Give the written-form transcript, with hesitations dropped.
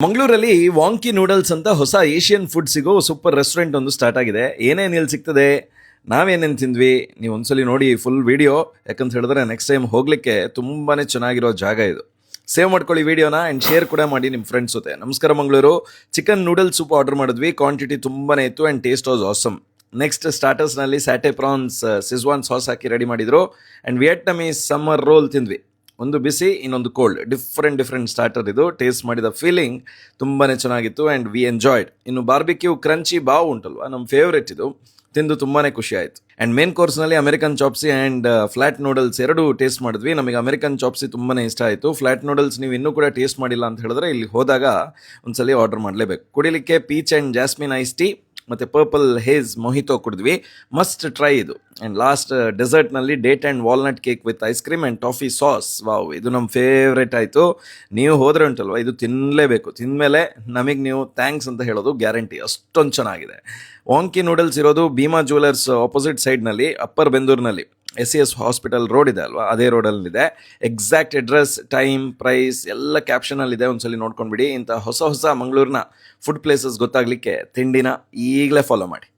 ಮಂಗಳೂರಲ್ಲಿ ವಾಂಕಿ ನೂಡಲ್ಸ್ ಅಂತ ಹೊಸ ಏಷ್ಯನ್ ಫುಡ್ ಸಿಗೋ ಸೂಪರ್ ರೆಸ್ಟೋರೆಂಟ್ ಒಂದು ಸ್ಟಾರ್ಟ್ ಆಗಿದೆ. ಏನೇನು ಇಲ್ಲಿ ಸಿಗ್ತದೆ, ನಾವೇನೇನು ತಿಂದ್ವಿ, ನೀವು ಒಂದ್ಸಲಿ ನೋಡಿ ಫುಲ್ ವಿಡಿಯೋ. ಯಾಕಂತ ಹೇಳಿದ್ರೆ ನೆಕ್ಸ್ಟ್ ಟೈಮ್ ಹೋಗ್ಲಿಕ್ಕೆ ತುಂಬಾನೇ ಚೆನ್ನಾಗಿರೋ ಜಾಗ ಇದು. ಸೇವ್ ಮಾಡ್ಕೊಳ್ಳಿ ವಿಡಿಯೋನ ಆ್ಯಂಡ್ ಶೇರ್ ಕೂಡ ಮಾಡಿ ನಿಮ್ಮ ಫ್ರೆಂಡ್ಸ್ ಜೊತೆ. ನಮಸ್ಕಾರ Mangaluru. Chicken noodles soup order ಮಾಡಿದ್ವಿ. ಕ್ವಾಂಟಿಟಿ ತುಂಬಾನೇ ಇತ್ತು and taste was awesome. Next ಸ್ಟಾರ್ಟರ್ಸ್ನಲ್ಲಿ ಸ್ಯಾಟೆ ಪ್ರಾನ್ಸ್ ಸಿಜ್ವಾನ್ ಸಾಸ್ ಹಾಕಿ ರೆಡಿ ಮಾಡಿದ್ರು ಆ್ಯಂಡ್ ವಿಯೆಟ್ನಮೀಸ್ ಸಮ್ಮರ್ ರೋಲ್ ತಿಂದ್ವಿ. ಒಂದು ಬಿಸಿ, ಇನ್ನೊಂದು ಕೋಲ್ಡ್. ಡಿಫ್ರೆಂಟ್ ಸ್ಟಾರ್ಟರ್ ಇದು. ಟೇಸ್ಟ್ ಮಾಡಿದ ಫೀಲಿಂಗ್ ತುಂಬಾ ಚೆನ್ನಾಗಿತ್ತು ಆ್ಯಂಡ್ ವಿ ಎಂಜಾಯ್ಡ್. ಇನ್ನು ಬಾರ್ಬಿಕ್ಯೂ ಕ್ರಂಚಿ ಬಾವು ಉಂಟಲ್ವ, ನಮ್ಮ ಫೇವ್ರೇಟ್ ಇದು. ತಿಂದು ತುಂಬಾ ಖುಷಿ ಆಯಿತು. ಆ್ಯಂಡ್ ಮೇನ್ ಕೋರ್ಸ್ನಲ್ಲಿ American chopsuey and flat noodles ಎರಡೂ ಟೇಸ್ಟ್ ಮಾಡಿದ್ವಿ. ನಮಗೆ ಅಮೆರಿಕನ್ ಚಾಪ್ಸಿ ತುಂಬಾ ಇಷ್ಟ ಆಯಿತು. ಫ್ಲಾಟ್ ನೂಡಲ್ಸ್ ನೀವು ಇನ್ನೂ ಕೂಡ ಟೇಸ್ಟ್ ಮಾಡಿಲ್ಲ ಅಂತ ಹೇಳಿದ್ರೆ ಇಲ್ಲಿ ಹೋದಾಗ ಒಂದ್ಸಲಿ ಆರ್ಡರ್ ಮಾಡಲೇಬೇಕು. ಕುಡಿಲಿಕ್ಕೆ peach and jasmine ice tea ಮತ್ತು ಪರ್ಪಲ್ ಹೇಸ್ ಮೊಹಿತೋ ಕುಡಿದ್ವಿ. ಮಸ್ಟ್ ಟ್ರೈ ಇದು. ಆ್ಯಂಡ್ ಲಾಸ್ಟ್ ಡೆಸರ್ಟ್ನಲ್ಲಿ date and walnut cake with ice cream and toffee sauce. Wow, ಇದು ನಮ್ಮ ಫೇವ್ರೇಟ್ ಆಯಿತು. ನೀವು ಹೋದ್ರೆ ಉಂಟಲ್ವ, ಇದು ತಿನ್ನಲೇಬೇಕು. ತಿಂದಮೇಲೆ ನಮಗೆ ನೀವು ಥ್ಯಾಂಕ್ಸ್ ಅಂತ ಹೇಳೋದು ಗ್ಯಾರಂಟಿ, ಅಷ್ಟೊಂದು ಚೆನ್ನಾಗಿದೆ. ವಾಂಕಿ ನೂಡಲ್ಸ್ ಇರೋದು ಭೀಮಾ ಜ್ಯುವೆಲರ್ಸ್ ಆಪೋಸಿಟ್ ಸೈಡ್ನಲ್ಲಿ, ಅಪ್ಪರ್ ಬೆಂದೂರಿನಲ್ಲಿ. SES ಹಾಸ್ಪಿಟಲ್ ರೋಡ್ ಇದೆ ಅಲ್ವಾ, ಅದೇ ರೋಡಲ್ಲಿದೆ. ಎಕ್ಸಾಕ್ಟ್ ಅಡ್ರೆಸ್, ಟೈಮ್, ಪ್ರೈಸ್ ಎಲ್ಲ ಕ್ಯಾಪ್ಷನಲ್ಲಿದೆ. ಒಂದ್ಸಲಿ ನೋಡ್ಕೊಂಡ್ಬಿಡಿ. ಇಂಥ ಹೊಸ ಮಂಗಳೂರಿನ ಫುಡ್ ಪ್ಲೇಸಸ್ ಗೊತ್ತಾಗಲಿಕ್ಕೆ ತಿಂಡಿನ ಈಗಲೇ ಫಾಲೋ ಮಾಡಿ.